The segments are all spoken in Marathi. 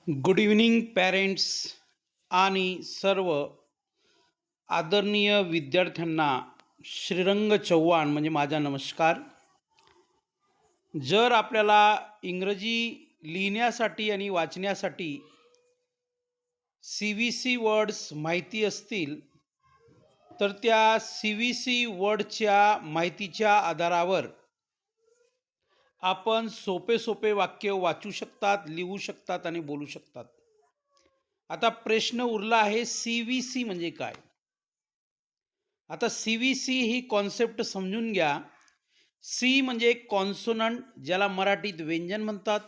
गुड इव्हनिंग पॅरेंट्स आणि सर्व आदरणीय विद्यार्थ्यांना श्रीरंग चव्हाण म्हणजे माझा नमस्कार. जर आपल्याला इंग्रजी लिहिण्यासाठी आणि वाचण्यासाठी CVC वर्ड्स माहिती असतील तर त्या CVC वर्डच्या माहितीच्या आधारावर आपण सोपे सोपे वाक्य वाचू शकतात, लिहू शकतात आणि बोलू शकतात. आता प्रश्न उरला आहे CVC म्हणजे काय? आता CVC ही कॉन्सेप्ट समजून घ्या. सी म्हणजे कॉन्सोनंट ज्याला मराठीत व्यंजन म्हणतात.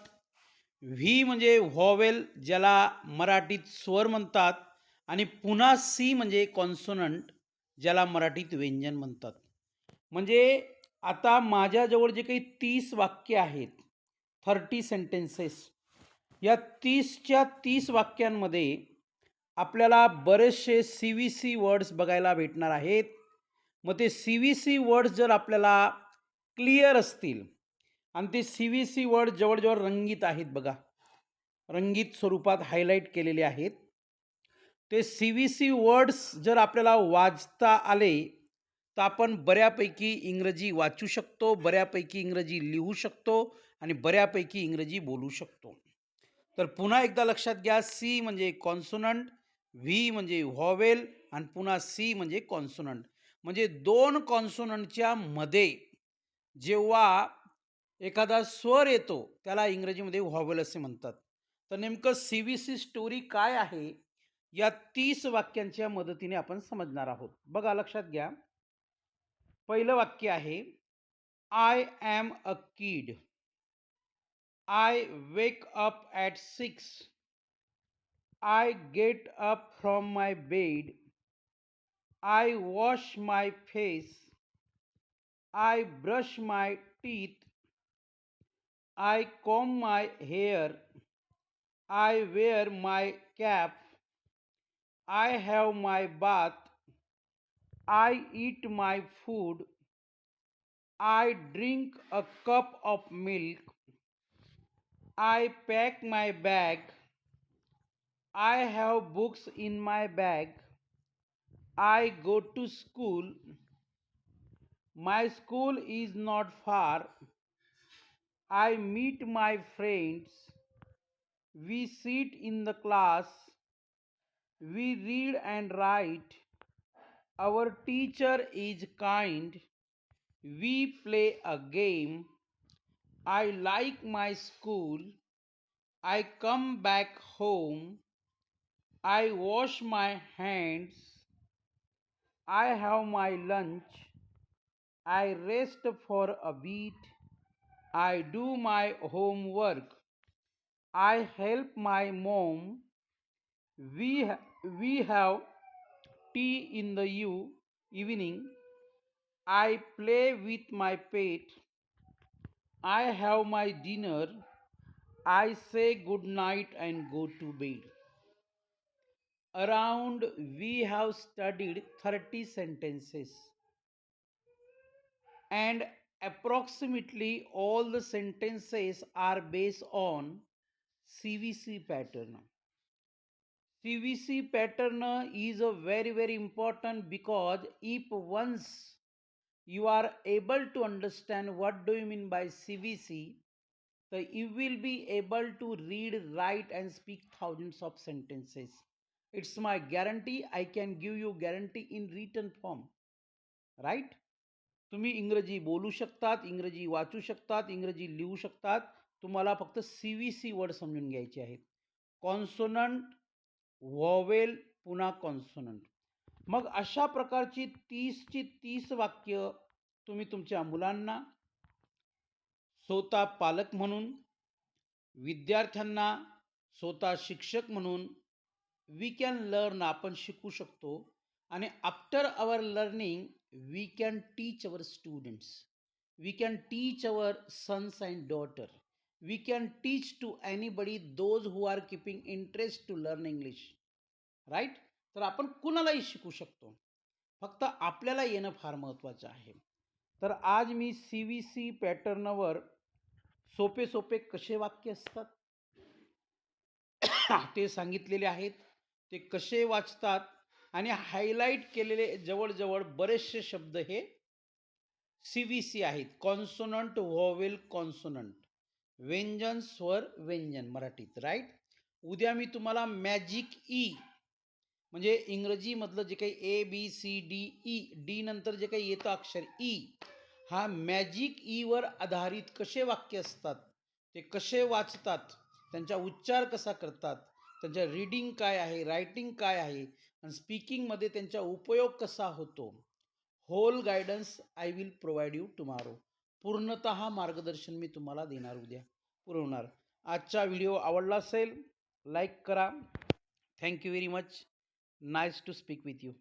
व्ही म्हणजे व्हॉवेल ज्याला मराठीत स्वर म्हणतात आणि पुन्हा सी म्हणजे कॉन्सोनंट ज्याला मराठीत व्यंजन म्हणतात. म्हणजे आता माझ्याजवळ जे काही 30 वाक्य आहेत, 30 सेंटेन्सेस, या 30च्या 30 वाक्यांमध्ये आपल्याला बरेचसे CVC वर्ड्स बघायला भेटणार आहेत. मग ते CVC वर्ड्स जर आपल्याला क्लिअर असतील आणि ते CVC वर्ड जवळजवळ रंगीत आहेत बघा, रंगीत स्वरूपात हायलाईट केलेले आहेत. ते CVC वर्ड्स जर आपल्याला वाचता आले तर आपण बऱ्यापैकी इंग्रजी वाचू शकतो, बऱ्यापैकी इंग्रजी लिहू शकतो आणि बऱ्यापैकी इंग्रजी बोलू शकतो. तर पुन्हा एकदा लक्षात घ्या, सी म्हणजे कॉन्सोनंट, व्ही म्हणजे व्हॉवेल आणि पुन्हा सी म्हणजे कॉन्सोनंट. म्हणजे दोन कॉन्सोनंटच्या मध्ये जेव्हा एखादा स्वर येतो त्याला इंग्रजीमध्ये व्हॉवेल असे म्हणतात. तर नेमकं CVC स्टोरी काय आहे या 30 वाक्यांच्या मदतीने आपण समजणार आहोत. बघा लक्षात घ्या. पहिलं वाक्य आहे, I am a kid. I wake up at 6. I get up from my bed. I wash my face. I brush my teeth. I comb my hair. I wear my cap. I have my bath. I eat my food. I drink a cup of milk. I pack my bag. I have books in my bag. I go to school. My school is not far. I meet my friends. We sit in the class. We read and write. Our teacher is kind. We play a game. I like my school. I come back home. I wash my hands. I have my lunch. I rest for a bit. I do my homework. I help my mom. We have tea in the evening. I play with my pet. I have my dinner. I say good night and go to bed. Around we have studied 30 sentences, and approximately all the sentences are based on CVC pattern. CVC pattern is a very important, because if once you are able to understand what do you mean by CVC, so you will be able to read, write and speak thousands of sentences. It's my guarantee. I can give you guarantee in written form, right? तुम्ही इंग्रजी बोलू शकतात, इंग्रजी वाचू शकतात, इंग्रजी लिहू शकतात. तुम्हाला फक्त CVC वर्ड समजून घ्यायचे आहेत. कॉन्सोनंट, व्हॉवेल, पुन्हा कॉन्सोनंट. मग अशा प्रकारची 30ची 30 वाक्य तुम्ही तुमच्या मुलांना, स्वतः पालक म्हणून, विद्यार्थ्यांना, स्वतः शिक्षक म्हणून वी कॅन लर्न, आपण शिकू शकतो. आणि after our learning we can teach our students, we can teach our sons and daughter, we can teach to anybody those who are keeping interest to learn English, right? तर आपण कुणालाही शिकू शकतो, फक्त आपल्याला येणं फार महत्त्वाचं आहे. तर आज मी CVC पॅटर्नवर सोपे सोपे कसे वाक्य असतात ते सांगितलेले आहेत. ते कसे वाचतात आणि हायलाइट केलेले जवळ-जवळ बरेचसे शब्द हे सी-व्ही-सी आहेत. Consonant, vowel, consonant. व्यंजन, स्वर, व्यंजन मराठीत, राइट? उद्या मी तुम्हाला मॅजिक ई म्हणजे इंग्रजीमधलं जे काही ए, बी, सी, डी, ई, डी नंतर जे काही येतं अक्षर ई, हा मॅजिक ईवर आधारित कसे वाक्य असतात, ते कसे वाचतात, त्यांचा उच्चार कसा करतात, त्यांच्या रीडिंग काय आहे, रायटिंग काय आहे आणि स्पीकिंगमध्ये त्यांचा उपयोग कसा होतो, whole guidance I will provide you tomorrow. पूर्णतः मार्गदर्शन मी तुम्हाला देणार, उद्या पुरवणार. आजचा व्हिडिओ आवडला असेल, लाईक करा. Thank you very much. Nice to speak with you.